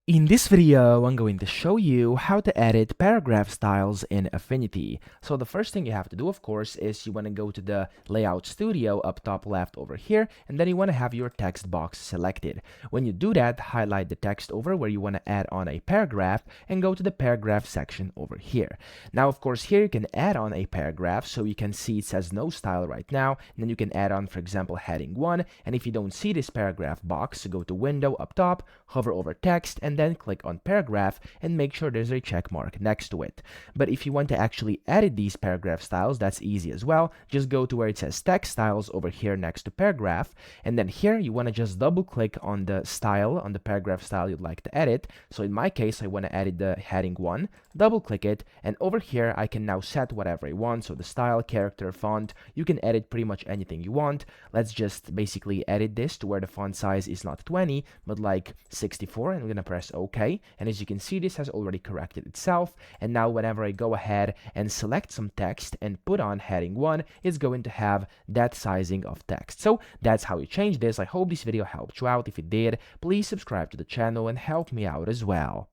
In this video, I'm going to show you how to edit paragraph styles in Affinity. So the first thing you have to do, of course, is you want to go to the Layout Studio up top left over here, and then you want to have your text box selected. When you do that, highlight the text over where you want to add on a paragraph and go to the paragraph section over here. Now, of course, here you can add on a paragraph, so you can see it says no style right now, and then you can add on, for example, heading 1, and if you don't see this paragraph box, go to Window up top, hover over Text, and then click on paragraph and make sure there's a check mark next to it. But if you want to actually edit these paragraph styles, that's easy as well. Just go to where it says text styles over here next to paragraph, and then here you want to just double click on the style, on the paragraph style you'd like to edit. So in my case, I want to edit the heading 1, double click it, and over here I can now set whatever I want. So the style, character, font, you can edit pretty much anything you want. Let's just basically edit this to where the font size is not 20 but like 64, and I'm gonna press OK. And as you can see, this has already corrected itself, and now whenever I go ahead and select some text and put on heading 1, it's going to have that sizing of text. So that's how you change this. I hope this video helped you out. If it did, please subscribe to the channel and help me out as well.